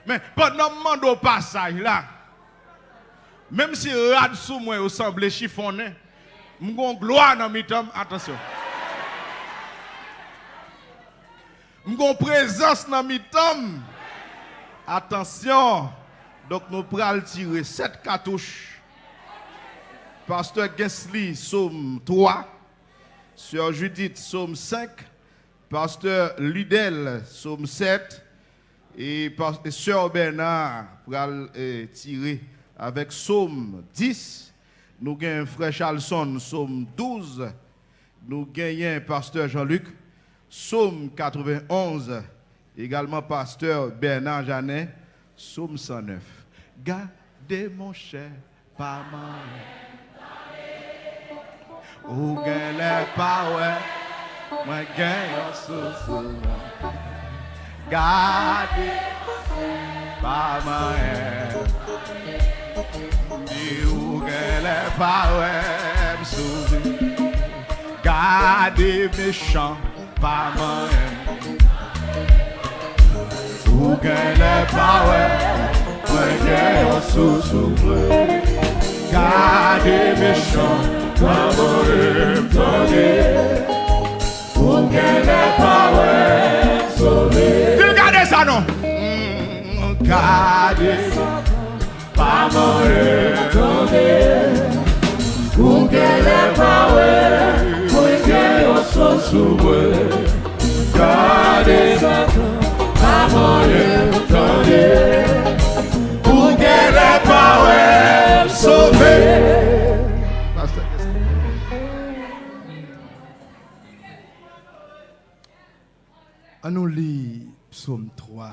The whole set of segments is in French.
Mais pendant le passage là, même si rad sous moi au semble chiffonné, m'gon gloire dans mes temps, attention. M'gon présence dans mes temps. Attention. Donc nous prenons tirer 7 cartouches. Pasteur Gensly, Psaume 3. Sœur Judith, Psaume 5. Pasteur Lidel, Psaume 7. Et Sœur Bernard, pral tirer avec Psaume 10. Nous gagnons Frère Charlson, Psaume 12. Nous gagnons Pasteur Jean-Luc, Psaume 91. Également Pasteur Bernard Janet, Psaume 109. Gardez mon cher, pas mal. Ou gagne les power, moi gagne sous. Gardez, pas mal. Ou gagne les power, sous. Gardez méchant, pas mal. Ou gagne les power. Gardez méchant, comme pour qu'elle n'est pas sauvée. Regardez ça, non? Gardez, pas mourir, pour qu'elle n'est pas pour qu'elle soit sauvée. Gardez ça, pas mourir, pour qu'elle n'est pas sauvée. On nous lit Psaume 3.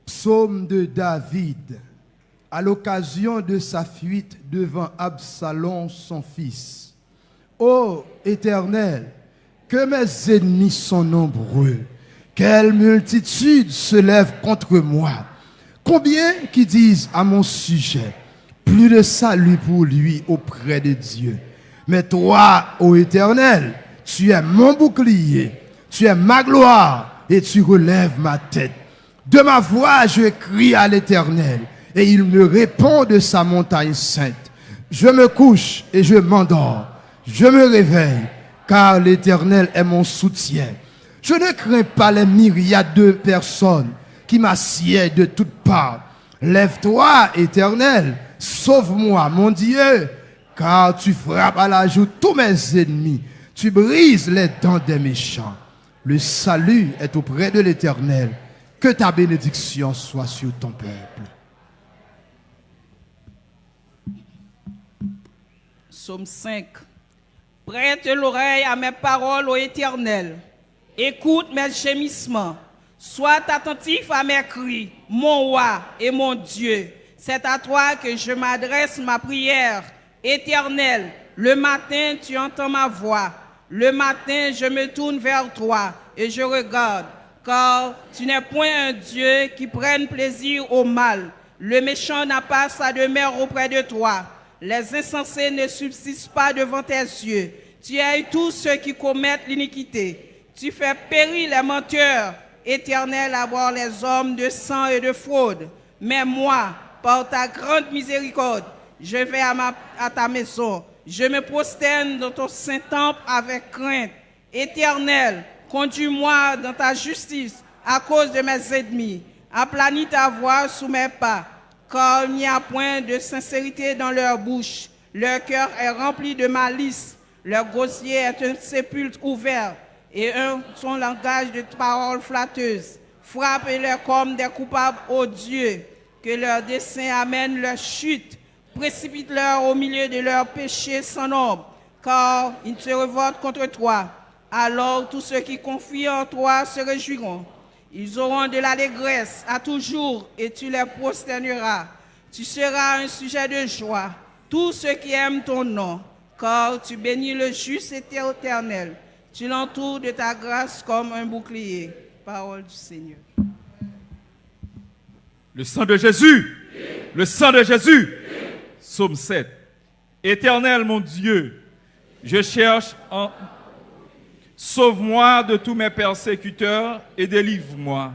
Psaume de David, à l'occasion de sa fuite devant Absalom, son fils. Ô Éternel, que mes ennemis sont nombreux, quelle multitude se lève contre moi. Combien qui disent à mon sujet, plus de salut pour lui auprès de Dieu. Mais toi, ô Éternel, tu es mon bouclier, tu es ma gloire et tu relèves ma tête. De ma voix, je crie à l'Éternel et il me répond de sa montagne sainte. Je me couche et je m'endors. Je me réveille car l'Éternel est mon soutien. Je ne crains pas les myriades de personnes qui m'assiègent de toutes parts. Lève-toi, Éternel, sauve-moi, mon Dieu, car tu frappes à la joue tous mes ennemis. Tu brises les dents des méchants. Le salut est auprès de l'Éternel. Que ta bénédiction soit sur ton peuple. Psaume 5. Prête l'oreille à mes paroles, ô Éternel. Écoute mes gémissements. Sois attentif à mes cris, mon roi et mon Dieu. C'est à toi que je m'adresse ma prière. Éternel, le matin, tu entends ma voix. Le matin, je me tourne vers toi et je regarde, car tu n'es point un Dieu qui prenne plaisir au mal. Le méchant n'a pas sa demeure auprès de toi. Les insensés ne subsistent pas devant tes yeux. Tu hais tous ceux qui commettent l'iniquité. Tu fais périr les menteurs. Éternel, abhorre les hommes de sang et de fraude. Mais moi, par ta grande miséricorde, je vais à ta maison. Je me prosterne dans ton saint temple avec crainte. Éternel, conduis-moi dans ta justice à cause de mes ennemis. Aplanis ta voix sous mes pas, car il n'y a point de sincérité dans leur bouche. Leur cœur est rempli de malice. Leur gosier est un sépulcre ouvert et son langage de paroles flatteuses. Frappez-les comme des coupables, ô Dieu, que leur dessein amène leur chute. Précipite-leur au milieu de leurs péchés sans nombre, car ils se révoltent contre toi. Alors tous ceux qui confient en toi se réjouiront. Ils auront de l'allégresse à toujours et tu les prosterneras. Tu seras un sujet de joie, tous ceux qui aiment ton nom, car tu bénis le juste et éternel. Tu l'entoures de ta grâce comme un bouclier. Parole du Seigneur. Le sang de Jésus, le sang de Jésus. Psaume 7. Éternel mon Dieu, je cherche en... Sauve-moi de tous mes persécuteurs et délivre-moi.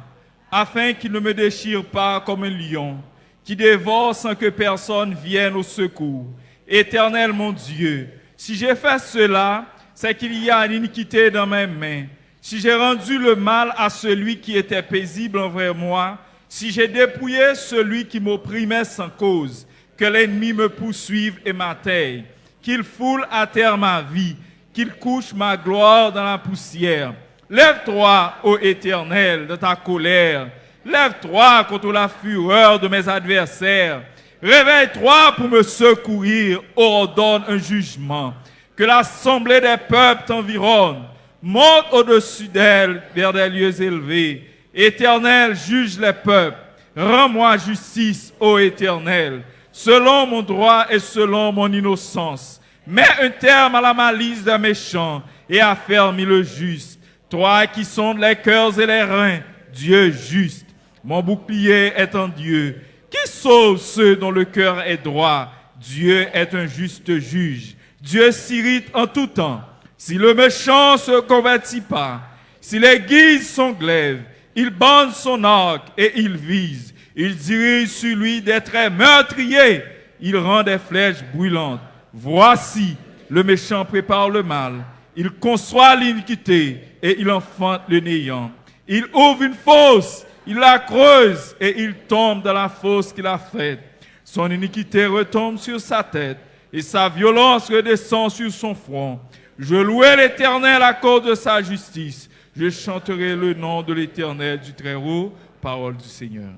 afin qu'il ne me déchire pas comme un lion, qui dévore sans que personne vienne au secours. Éternel mon Dieu, si j'ai fait cela, c'est qu'il y a une iniquité dans mes mains. Si j'ai rendu le mal à celui qui était paisible envers moi, si j'ai dépouillé celui qui m'opprimait sans cause, que l'ennemi me poursuive et m'atteigne, qu'il foule à terre ma vie, qu'il couche ma gloire dans la poussière. Lève-toi, ô Éternel, de ta colère. Lève-toi contre la fureur de mes adversaires. Réveille-toi pour me secourir, ordonne un jugement. Que l'assemblée des peuples t'environne. Monte au-dessus d'elle vers des lieux élevés. Éternel, juge les peuples. Rends-moi justice, ô Éternel, selon mon droit et selon mon innocence. Mets un terme à la malice des méchants et affermis le juste. Toi qui sondes les cœurs et les reins, Dieu juste. Mon bouclier est en Dieu, qui sauve ceux dont le cœur est droit. Dieu est un juste juge. Dieu s'irrite en tout temps. Si le méchant ne se convertit pas, s'il aiguise son glaive, il bande son arc et il vise. Il dirige sur lui des traits meurtriers. Il rend des flèches brûlantes. Voici, le méchant prépare le mal. Il conçoit l'iniquité et il enfante le néant. Il ouvre une fosse, il la creuse et il tombe dans la fosse qu'il a faite. Son iniquité retombe sur sa tête et sa violence redescend sur son front. Je louerai l'Éternel à cause de sa justice. Je chanterai le nom de l'Éternel du Très-Haut. Parole du Seigneur.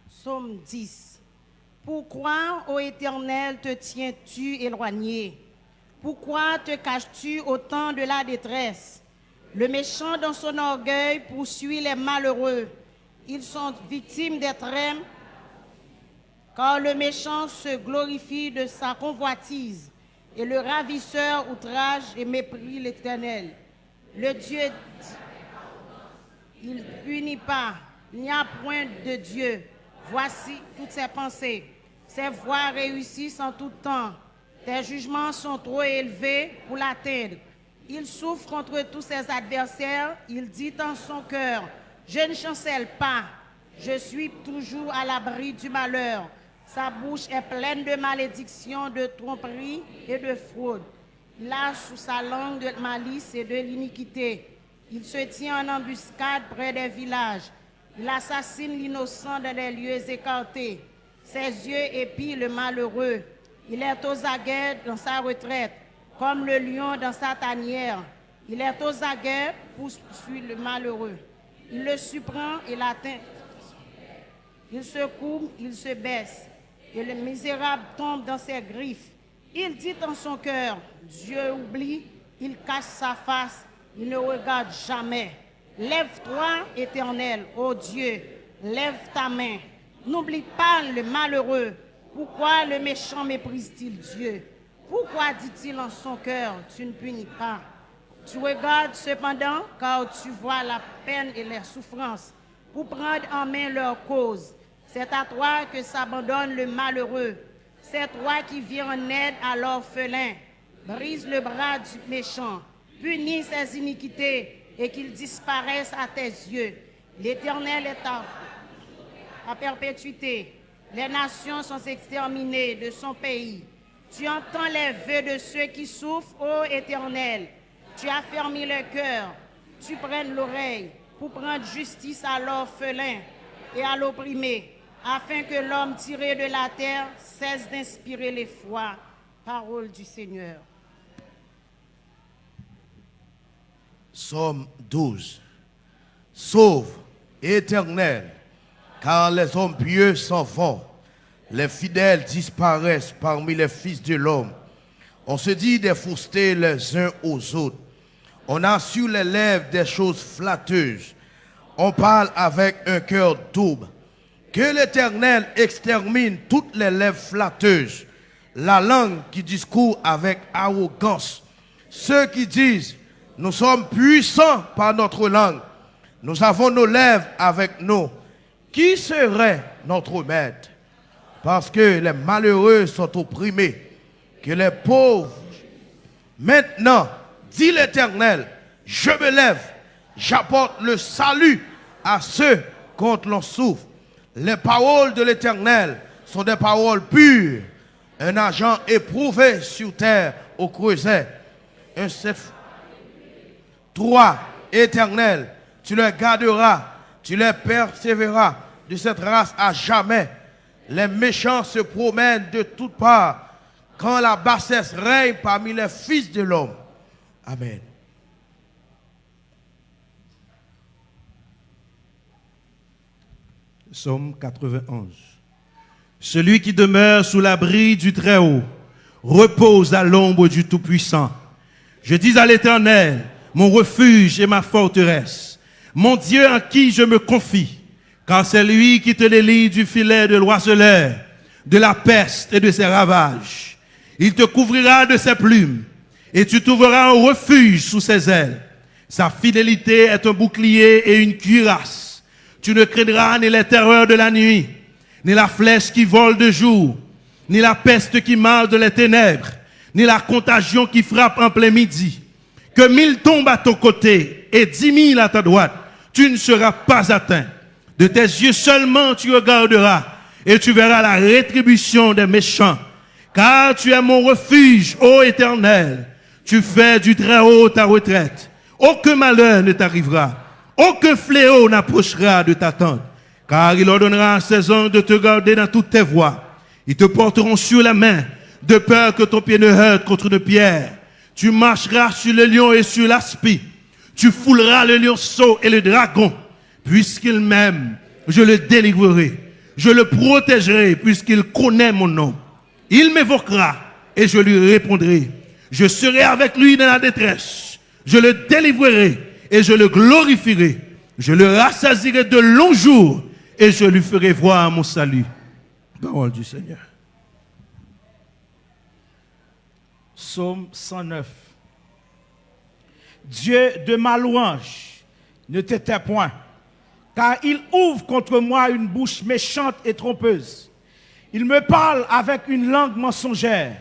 Psaume 10. Pourquoi, ô Éternel, te tiens-tu éloigné? Pourquoi te caches-tu au temps de la détresse? Le méchant dans son orgueil poursuit les malheureux. Ils sont victimes des traits, car le méchant se glorifie de sa convoitise, et le ravisseur outrage et méprise l'Éternel. Le Dieu, il ne punit pas, il n'y a point de Dieu. Voici toutes ses pensées. Ses voies réussissent en tout temps. Tes jugements sont trop élevés pour l'atteindre. Il souffre contre tous ses adversaires. Il dit en son cœur, je ne chancelle pas. Je suis toujours à l'abri du malheur. Sa bouche est pleine de malédictions, de tromperies et de fraude. Il a sous sa langue de malice et de l'iniquité. Il se tient en embuscade près des villages. Il assassine l'innocent dans les lieux écartés. Ses yeux épient le malheureux. Il est aux aguets dans sa retraite, comme le lion dans sa tanière. Il est aux aguets pour poursuivre le malheureux. Il le surprend et l'atteint. Il se courbe, il se baisse, et le misérable tombe dans ses griffes. Il dit en son cœur, Dieu oublie, il cache sa face, il ne regarde jamais. Lève-toi, Éternel, ô Dieu, lève ta main. N'oublie pas le malheureux. Pourquoi le méchant méprise-t-il Dieu? Pourquoi dit-il en son cœur, tu ne punis pas? Tu regardes cependant, car tu vois la peine et les souffrances, pour prendre en main leur cause. C'est à toi que s'abandonne le malheureux. C'est toi qui viens en aide à l'orphelin. Brise le bras du méchant. Punis ses iniquités et qu'ils disparaissent à tes yeux. L'Éternel est à perpétuité. Les nations sont exterminées de son pays. Tu entends les vœux de ceux qui souffrent, ô Éternel. Tu as fermé le cœur. Tu prennes l'oreille pour prendre justice à l'orphelin et à l'opprimé, afin que l'homme tiré de la terre cesse d'inspirer l'effroi. Parole du Seigneur. Psaume 12. Sauve, Éternel, car les hommes pieux s'en vont, les fidèles disparaissent parmi les fils de l'homme. On se dit des faussetés les uns aux autres. On a sur les lèvres des choses flatteuses. On parle avec un cœur double. Que l'Éternel extermine toutes les lèvres flatteuses, la langue qui discourt avec arrogance. Ceux qui disent, nous sommes puissants par notre langue. Nous avons nos lèvres avec nous. Qui serait notre maître? Parce que les malheureux sont opprimés, que les pauvres Maintenant, dit l'Éternel, je me lève, j'apporte le salut à ceux contre l'on souffre. Les paroles de l'Éternel sont des paroles pures, un agent éprouvé sur terre au creuset. Un chef. 3. Éternel, tu les garderas, tu les persévéreras de cette race à jamais. Les méchants se promènent de toutes parts quand la bassesse règne parmi les fils de l'homme. Amen. Psaume 91. Celui qui demeure sous l'abri du Très-Haut repose à l'ombre du Tout-Puissant. Je dis à l'Éternel, mon refuge et ma forteresse, mon Dieu en qui je me confie, car c'est lui qui te délie du filet de l'oiseleur, de la peste et de ses ravages. Il te couvrira de ses plumes et tu trouveras un refuge sous ses ailes. Sa fidélité est un bouclier et une cuirasse. Tu ne craindras ni les terreurs de la nuit, ni la flèche qui vole de jour, ni la peste qui marche dans les ténèbres, ni la contagion qui frappe en plein midi. Que 1000 tombent à ton côté et 10 000 à ta droite, tu ne seras pas atteint. De tes yeux seulement tu regarderas et tu verras la rétribution des méchants. Car tu es mon refuge, ô Éternel. Tu fais du Très-Haut ta retraite. Aucun malheur ne t'arrivera. Aucun fléau n'approchera de ta tente. Car il ordonnera à ses anges de te garder dans toutes tes voies. Ils te porteront sur la main, de peur que ton pied ne heurte contre une pierre. Tu marcheras sur le lion et sur l'aspi. Tu fouleras le lionceau et le dragon. Puisqu'il m'aime, je le délivrerai. Je le protégerai puisqu'il connaît mon nom. Il m'évoquera et je lui répondrai. Je serai avec lui dans la détresse. Je le délivrerai et je le glorifierai. Je le rassasierai de longs jours et je lui ferai voir mon salut. Parole du Seigneur. Psaume 109. Dieu de ma louange, ne t'étais point, car il ouvre contre moi une bouche méchante et trompeuse. Il me parle avec une langue mensongère.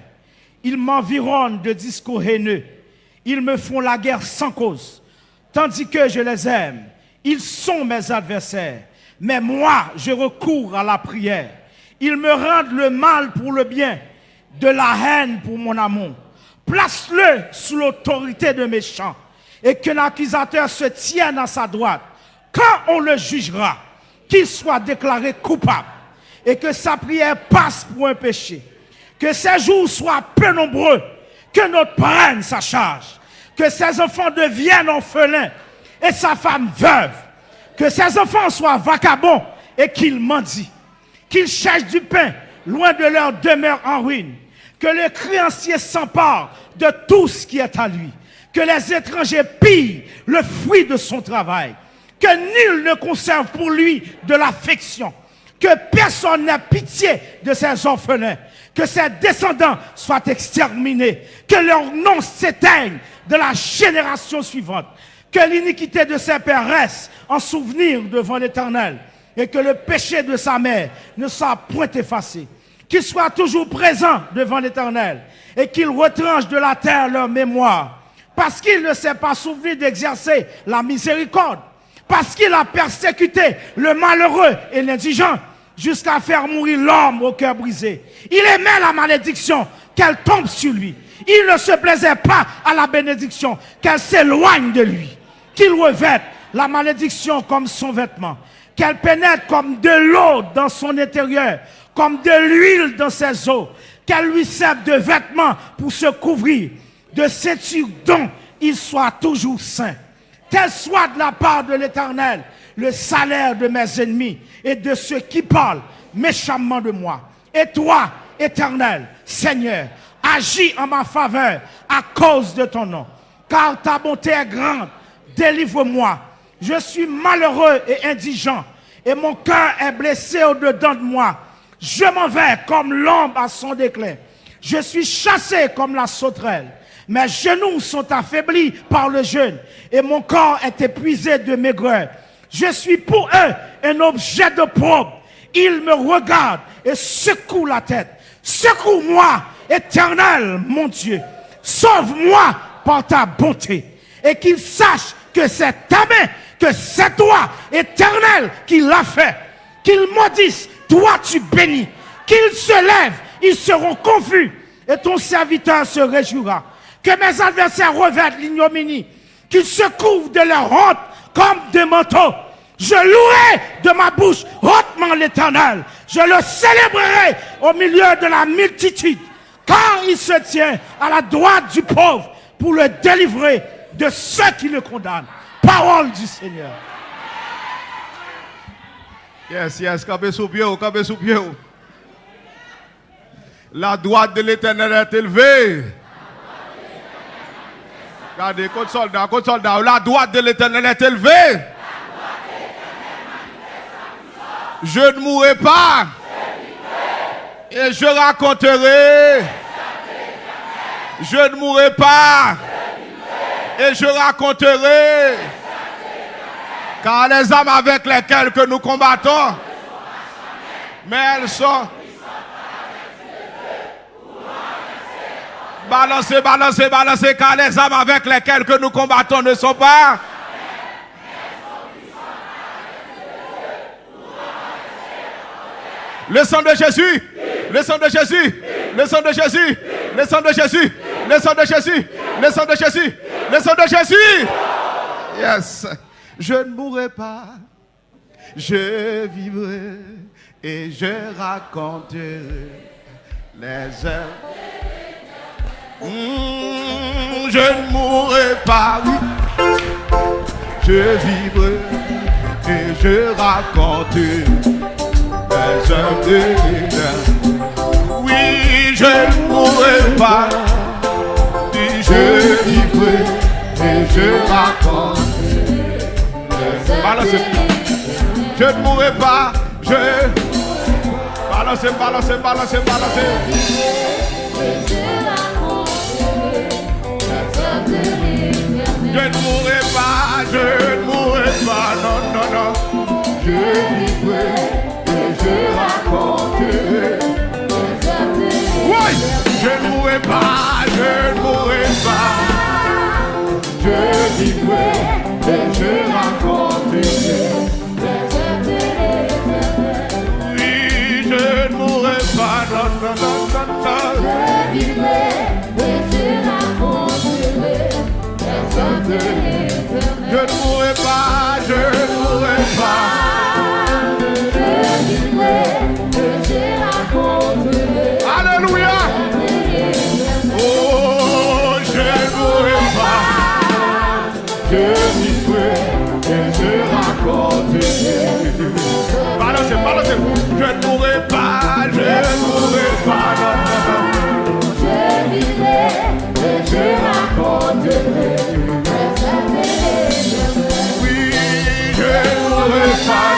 Ils m'environnent de discours haineux. Ils me font la guerre sans cause, tandis que je les aime. Ils sont mes adversaires, mais moi, je recours à la prière. Ils me rendent le mal pour le bien, de la haine pour mon amour. Place-le sous l'autorité de méchants et qu'un accusateur se tienne à sa droite. Quand on le jugera, qu'il soit déclaré coupable et que sa prière passe pour un péché. Que ses jours soient peu nombreux, que notre prenne sa charge. Que ses enfants deviennent orphelins et sa femme veuve. Que ses enfants soient vagabonds et qu'ils mendient. Qu'ils cherchent du pain loin de leur demeure en ruine. Que le créancier s'empare de tout ce qui est à lui. Que les étrangers pillent le fruit de son travail. Que nul ne conserve pour lui de l'affection. Que personne n'ait pitié de ses orphelins. Que ses descendants soient exterminés. Que leur nom s'éteigne de la génération suivante. Que l'iniquité de ses pères reste en souvenir devant l'Éternel. Et que le péché de sa mère ne soit point effacé. Qu'ils soient toujours présents devant l'Éternel. Et qu'ils retranchent de la terre leur mémoire. Parce qu'il ne s'est pas souvenu d'exercer la miséricorde. Parce qu'il a persécuté le malheureux et l'indigent jusqu'à faire mourir l'homme au cœur brisé. Il aimait la malédiction, qu'elle tombe sur lui. Il ne se plaisait pas à la bénédiction, qu'elle s'éloigne de lui. Qu'il revête la malédiction comme son vêtement. Qu'elle pénètre comme de l'eau dans son intérieur, comme de l'huile dans ses os. Qu'elle lui serve de vêtements pour se couvrir, de ceinture dont il soit toujours saint. Tel soit de la part de l'Éternel le salaire de mes ennemis et de ceux qui parlent méchamment de moi. Et toi, Éternel, Seigneur, agis en ma faveur à cause de ton nom. Car ta bonté est grande, délivre-moi. Je suis malheureux et indigent et mon cœur est blessé au-dedans de moi. Je m'en vais comme l'ombre à son déclin. Je suis chassé comme la sauterelle. Mes genoux sont affaiblis par le jeûne et mon corps est épuisé de maigreur. Je suis pour eux un objet de probe. Ils me regardent et secouent la tête. Secoue-moi, Éternel, mon Dieu, Sauve-moi par ta bonté. Et qu'il sache que c'est ta main, que c'est toi, Éternel, qui l'a fait. Qu'ils maudissent, toi tu bénis. Qu'ils se lèvent, ils seront confus. Et ton serviteur se réjouira. Que mes adversaires revêtent l'ignominie. Qu'ils se couvrent de leur honte comme des manteaux. Je louerai de ma bouche hautement l'Éternel. Je le célébrerai au milieu de la multitude. Car il se tient à la droite du pauvre pour le délivrer de ceux qui le condamnent. Parole du Seigneur. Yes, campez sous pied, campez sous pied. La droite de l'Éternel est élevée. Regardez, contre soldat, la droite de l'Éternel est élevée. Je ne mourrai pas. Et je raconterai. Je ne mourrai pas. Et je raconterai. Car les âmes avec lesquelles que nous combattons, mais elles sont balancées, car les âmes avec lesquelles que nous combattons ne sont pas. Le sang de Jésus, le sang de Jésus, le sang de Jésus, le sang de Jésus, le sang de Jésus, le sang de Jésus, le sang de Jésus. Yes. Je ne mourrai pas, je vivrai et je raconterai les heures. Je ne mourrai pas, je vivrai et je raconterai les heures de l'Éternel. Oui, je ne mourrai pas, je vivrai et je raconterai. Balancez. Je ne mourrai pas. Je. Balancez. Je ne mourrai pas. Non. Je vivrai et je raconterai. Oui. Je ne mourrai pas. Je vivrai et je raconterai. Oui, je ne mourrai pas. Non. Je vivrai et je raconterai. Je ne mourrai pas. Je vivrai et je raconterai. Alléluia. Oh, je ne mourrai pas. Je vivrai et je raconterai. Balancez. Je ne mourrai pas. Je vivrai et je raconterai. Oui, je ne mourrai pas.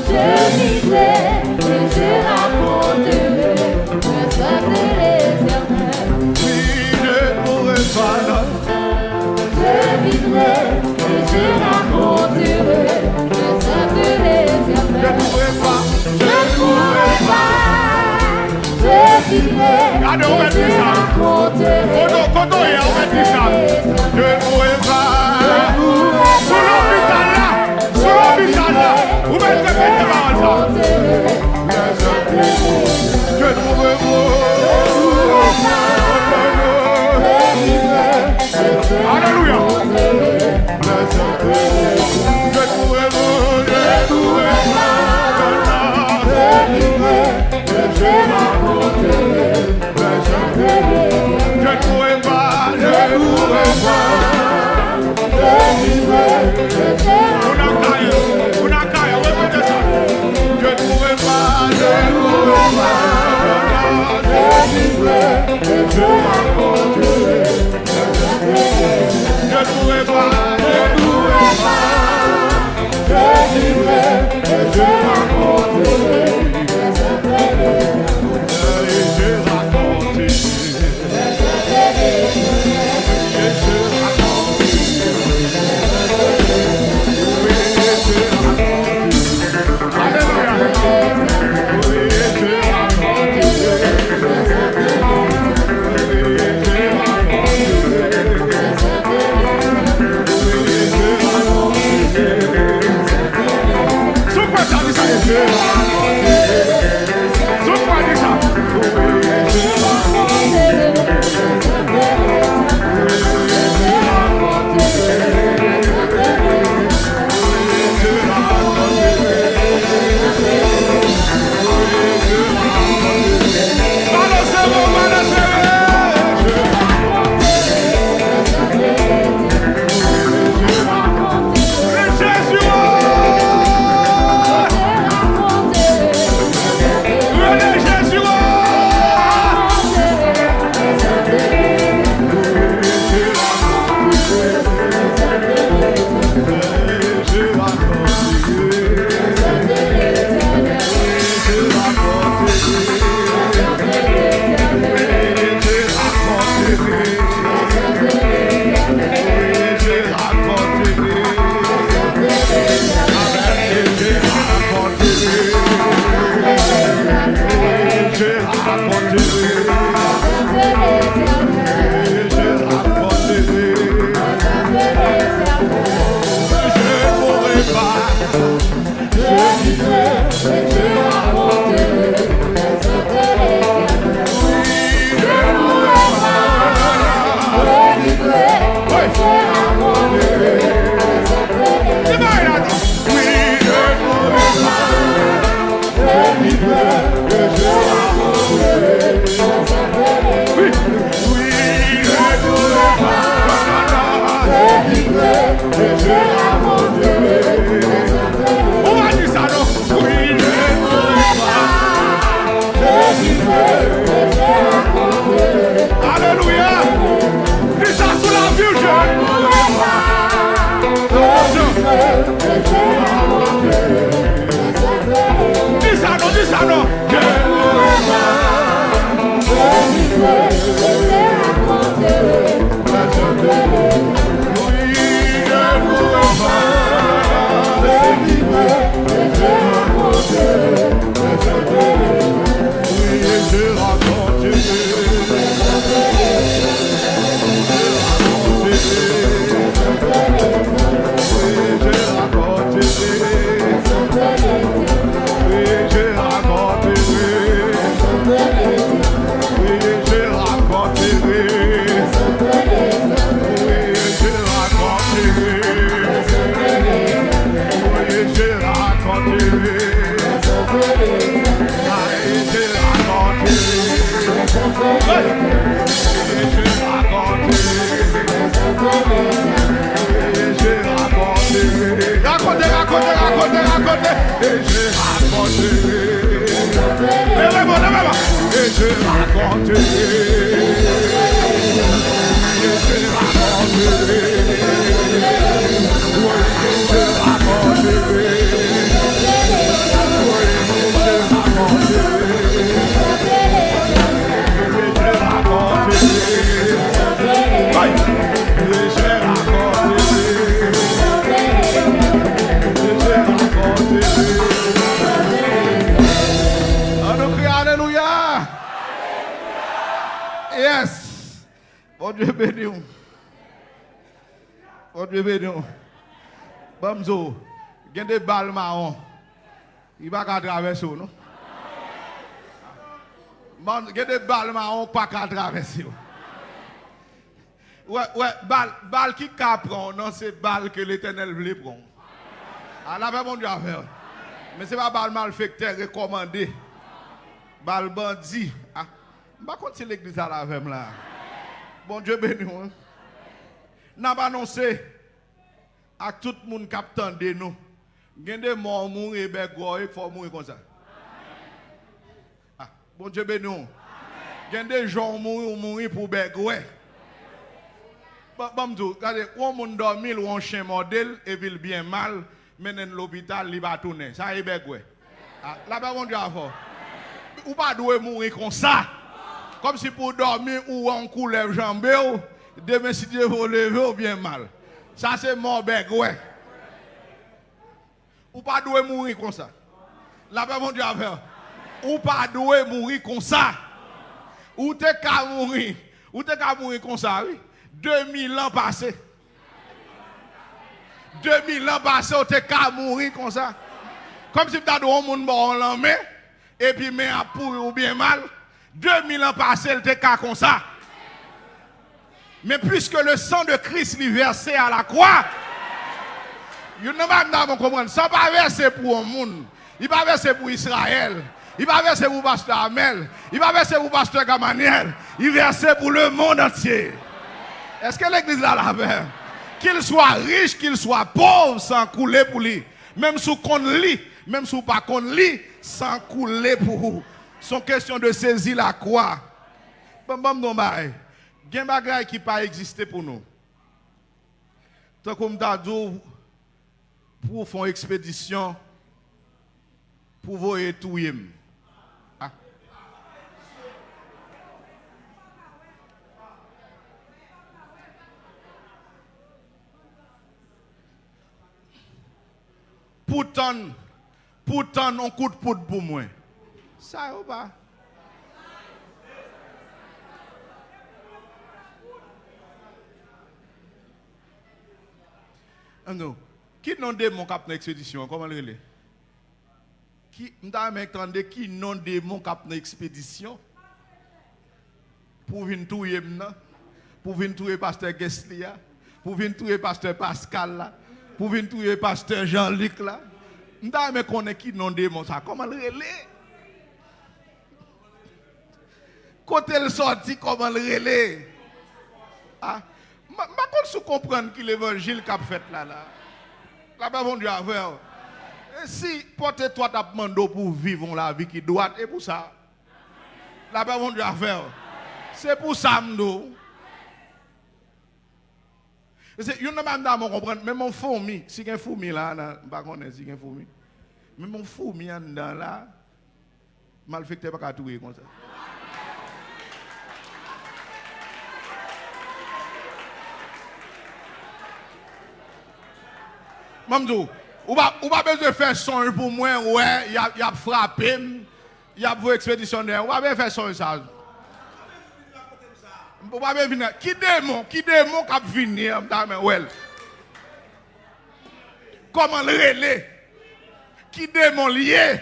Je vivrai et je raconterai. Oui, je ne mourrai pas. Je vivrai et je raconterai. Je ne mourrai pas. Je vivrai Regardez, on va et dire je ça. raconterai. Quand on va dire ça. Je ne mourrai pas. Sur l'hôpital là. Vous mettez les paroles ça. Je ne mourrai pas. Alléluia. Je ne mourrai pas. je raconterai. On va dire ça, non? Oui, je ne mourrai pas. Je vivrai et je raconterai. Alléluia. Dis ça sous la vue, je ne mourrai pas. Dis ça, non, dis ça, non. Je ne mourrai pas. Yes. Bon Dieu béni. Bon Dieu béni. Bamzo, il y a des balles marron. Il va pas traverser, non? Il y a des balles marron pas qu'à traverser. Ouais, balle qui prend, non, c'est balle que l'Éternel voulait prendre. Alors, là, bon Dieu à faire. Mais ce n'est pas balle malfecteur recommandé. Balle bandit. Ah, je ne sais pas si l'église à la même là. Bon Dieu béni. N'a pas annoncé à tout le monde qui attend de nous. Il y a des morts mourir, il faut mourir comme ça. Ah, bon Dieu béni. Il y a des gens mourir pour Begoué. Regardez, on monde dormir ou un chien modèle et vit bien mal, mais dans l'hôpital, il va tourner. Ça est Begoué. Là-bas, on dit à fort. Ou pas doit mourir comme ça. Comme si pour dormir ou on coulève jambes, demain si Dieu vous lever ou bien mal. Ça c'est mort Begoué. Ou pas doit mourir comme ça. Là-bas, on dit à faire. Ou pas doit mourir comme ça. Ou t'es qu'à mourir. Ou t'es qu'à mourir comme ça, oui. 2000 ans passés. 2000 ans passés, on t'es qu'à mourir comme ça. Comme si tu as un monde mort en l'emmé, et puis mais à pourrir ou bien mal. 2000 ans passés, on t'es qu'à comme ça. Mais puisque le sang de Christ est versé à la croix, vous ne pas comprendre. Ça pas versé pour un monde. Il va verser pour Israël. Il va verser pour Pasteur Amel. Il va verser pour Pasteur Gamaniel. Il verser pour le monde entier. Est-ce que l'église a la même? Qu'il soit riche, qu'il soit pauvre, sans couler pour lui. Même sous qu'on lit, même sous pas qu'on lit, sans couler pour vous. C'est question de saisir la croix. Bon, non, il y a des choses qui n'ont pas existé pour nous. Tant comme dit, pour faire une expédition, pour vous et tout. Pourtant, on coup de poudre pour moi. Ça ou pas? Non. Qui non démon cap dans expédition? Comment le relais? Qui m'entendez qui non démon cap dans expédition? Pour venir touyer maintenant, pour venir touyer pasteur Geslia, pour venir touyer pasteur Pascal là. Pour venir trouver pasteur Jean-Luc là. Je connais qui non démon ça. Comment le relais? Côté le sorti, comment le relais? Ah, contre, si comprendre que l'évangile qu'a fait là. La pas bon Dieu à faire. Et si porte-toi t'a demandé pour vivre la vie qui doit, et pour ça. La pas bon Dieu à faire. C'est pour ça, nous. C'est une madame on comprend même mon fourmi, si il y a un fourmi là, pas connaître si il y a un fourmi. Même mon fourmi en dedans là, malfecté pas qu'à tout comme ça. Mamdou, ou pas besoin de faire son pour moi, ouais, il a frappé, il a vos expéditionnaires, ou pas besoin de faire son ça. Ou pas besoin de venir. Qui démon qui va venir dans mes well? Comment le relais? Qui démon lié?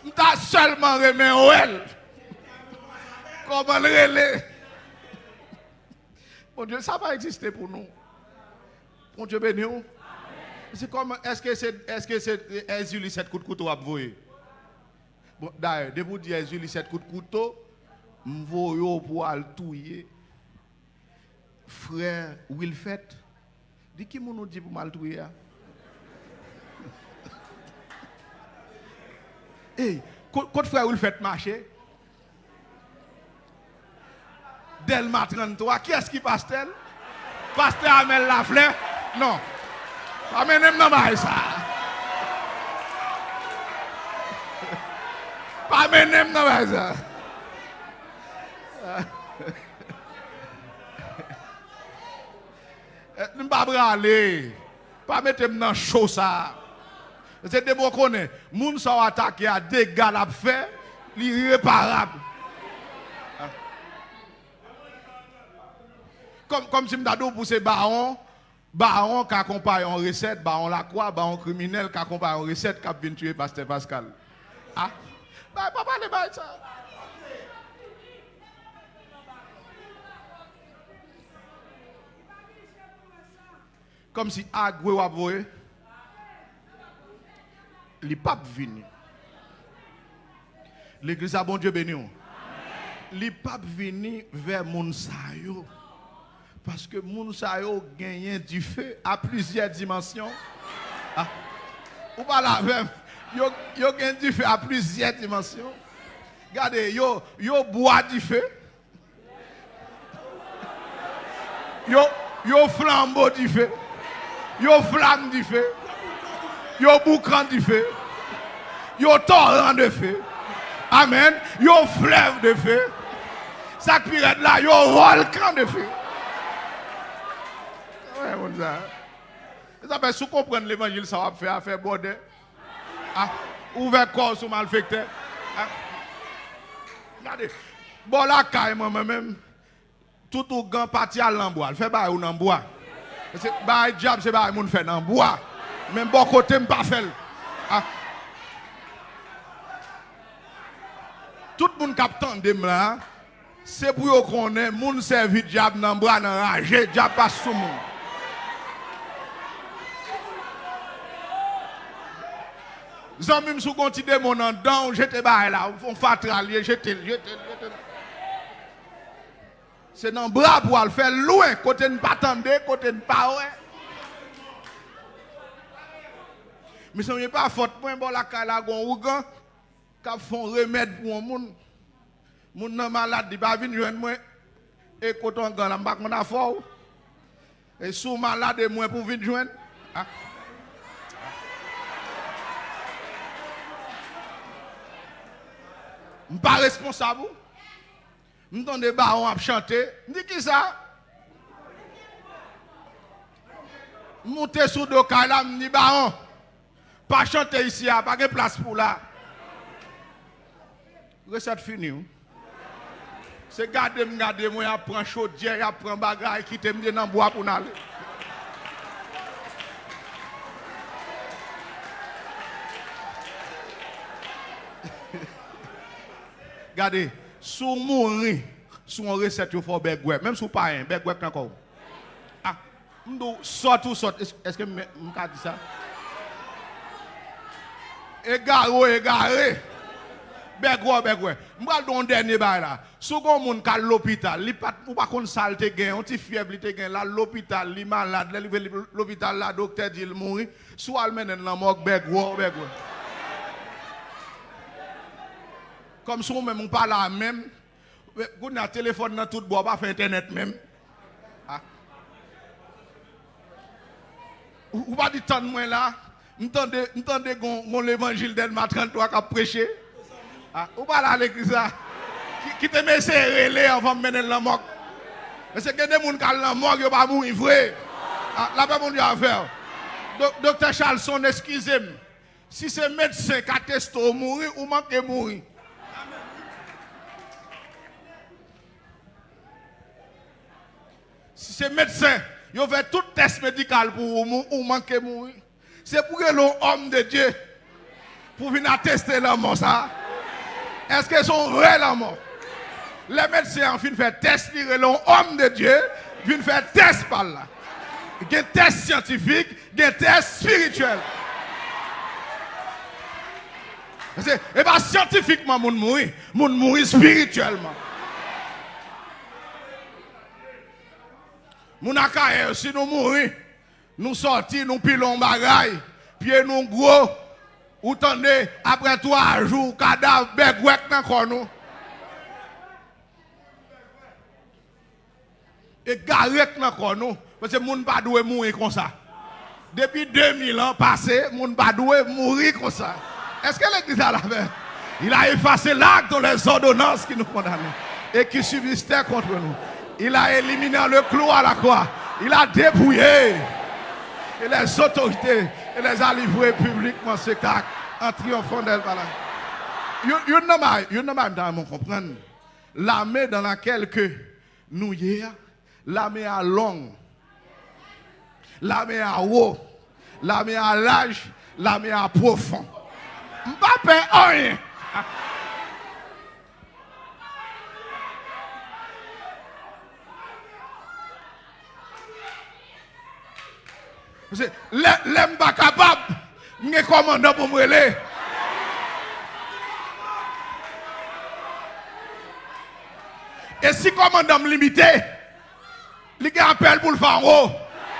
M'ta seulement remet well. Comment le relais? Mon Dieu, ça va exister pour nous. Mon Dieu béni. C'est comme, est-ce que c'est Ezuli 7 coups de couteau à voyer? Bon, d'ailleurs, de vous dire Ezuli 7 coups de couteau, m'voyo pour al touyer. Frère Wilfet, dis qui nous dit pour mal touyer? Hey, quand frère Wilfet marché, Delma 33, qui est-ce qui passe-t-elle? Pasteur Amel Lafleur? Non. Pas même dans ça. Pas même dans ça. Ne pas braler. Pas mettre dans chaud ça. C'est des mots qu'on est. Moun sa attaqué à dégâts à faire, l'irréparable. Comme si m'dado pour ces barons qui accompagne en recette, baron la croix, baron criminel qui accompagne en recette qui vient tuer Pasteur Pascal. Ah, bah papa ne pas ça. Comme si agwe ou avoye, les papes viennent. L'église a bon Dieu béni. Les papes viennent vers Mounsayo. Parce que Mounsayo gagne du feu à plusieurs dimensions. Ah. Ou pas la même. Yo gagne du feu à plusieurs dimensions. Regardez, yo bois du feu. Yo flambeau du feu. Yo flamme du feu. Yo boucan du feu. Yo torrent de feu. Amen. Yo fleuve de feu. Ça qui est là, yo volcan de feu. Ouais, on ça. Ça fait sous comprendre l'évangile, ça va faire border. Ah, ouvert corps sous malfecté. Ah. Regardez. Bon la caille moi-même. Tout au grand parti à l'embois. Fait bail ou n'embois. C'est bail diable, c'est bail moun fait n'embois. Même bon côté m'pas fait. Ah. Tout le monde qui attend là, c'est pour qu'on ait moun servi diable dans bras dans rage, diable passe sous moun. Zami sou gonti de mon en dedans, j'étais bail là, on fatralier, j'étais. C'est dans bras pour le faire loin, côté ne pas attendre, côté ne pas ouais. Mais ce n'est pas faute point bon la kala gon ougan qui font remède pour un monde. Moun nan malade, il va venir joindre moi et coton gan la m'pa konn fort. Et sous malade moi pour venir joindre. Ah. Je ne suis pas responsable. Je suis des barons à chanter. Je dis qui ça? Je monte sur le cas, je dis baron, pas chanter ici, pas de place pour là. Recette finie. C'est garder, moi, je prends chaudière, je prends bagaille, qui te me dans bois pour aller. Regardez, sous mourir, sous une recette, il faut begweb. Même sous pas un, begweb encore. Ah, sort ou sort. Est-ce que je peux dire ça? Égaré. Begwa. M'bral don dernier bail là. Sou gon moun ka l'hôpital, li pat ou pas kon salte gen, on ti fièvre li te gen là l'hôpital, li malade, l'hôpital là docteur dit il mouri, sou al menen nan mok begwa. Comme si même on parle là même, vous avez téléphone dans tout bois, pas faire internet même. Ah. Ou pas dit tant de moi là, m'tendez gon l'évangile d'Elma 33 qui a prêché. Ah, ou pas là à l'église là, qui te met serré avant de mener la mort. Mais c'est que des gens qui ont la mort, ils ne pas mourir vrai. Ah, là pas mon Dieu à faire. Docteur Charlson, excusez-moi. Si c'est médecin qui a testé mourir ou manque de mourir. Si c'est médecin, il fait tout test médical pour ou manquer mourir. C'est pour que l'homme de Dieu pour venir attester la mort ça. Est-ce qu'ils sont vrais la mort? Les médecins en fin de faire test, l'homme de Dieu viennent faire test par là. Il y a un test scientifique, il y a un test spirituel. Et pas scientifiquement moun mourir spirituellement. Moun akaye, si nous mourir, nous sortis, nous pilons bagaille, pieds nous gros, ou tendez, après 3 jours, cadavre, begwek nan kon nous. Et garek nan kon nous, parce que moun pas doué mourir comme ça. Depuis 2000 ans passés, moun pas doué mourir comme ça. Est-ce que l'église a la fait? Il a effacé l'acte dans les ordonnances qui nous condamnaient et qui subsistaient contre nous. Il a éliminé le clou à la croix. Il a dépouillé. Et les autorités, et les a livrés publiquement ce cac en triomphant d'elle. Vous ne comprendre. L'armée dans laquelle que nous y sommes, l'armée à long, l'armée à haut, l'armée à large, l'armée à profond. M'pas rien. L'aime pas capable, je suis commandant pour me relayer. Et si commandant me limité, il y a un appel pour le faire en haut.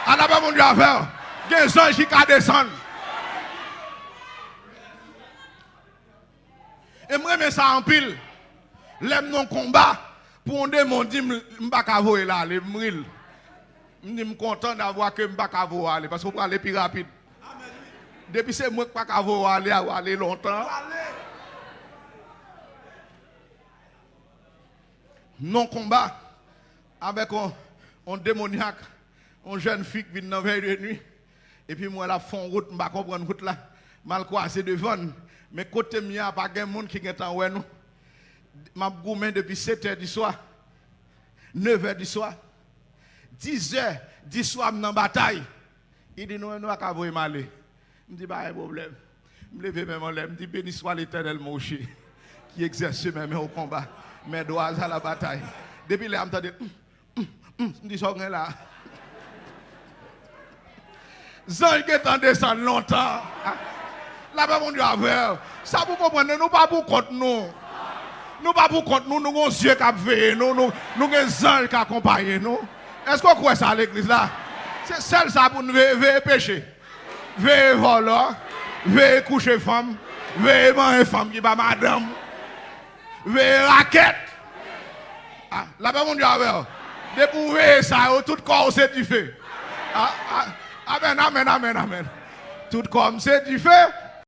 À la bas mon Dieu à faire. Il y a un ange qui descend. Et moi, je ça en pile. L'aime non combat. Pour un démon, je ne suis pas capable là, je suis content d'avoir que je ne suis pas capable aller. Parce qu'on peut aller plus rapide. Depuis c'est moi qui ne suis pas capable aller longtemps. Non combat avec un démoniaque, une jeune fille qui vient dans la veille de nuit. Et puis moi, la fond route, je ne comprends pas route là. Mal croisé devant. Mais côté mien, il n'y a pas de monde qui est en haut. Je suis depuis 7 h du soir, 9 h du soir, 10 h du soir, je suis dans la bataille. Il dit, nous, nous, à vous aller. Je dis, pas de problème. Je me lève même en l'air. Je dis, béni soit l'Éternel, mon chien, qui exerce mes mains au combat, mes doigts à la bataille. Depuis là, je me dis, ça là. Zan qui est en descend longtemps. Là-bas, mon Dieu, ça vous comprenez, nous pas pour contre nous. Nous pas pour contre nous, nous avons yeux qui veillent, nous avons des anges qui accompagnent nous. Est-ce qu'on croit ça à l'église là? C'est celle ça pour nous veiller péché. Veiller voler, veiller coucher femme, veiller manger femme qui n'est pas madame, veiller raquette. Là-bas, mon Dieu, depuis veiller ça, tout corps c'est du feu. Amen, amen, amen, amen. Tout comme c'est du feu.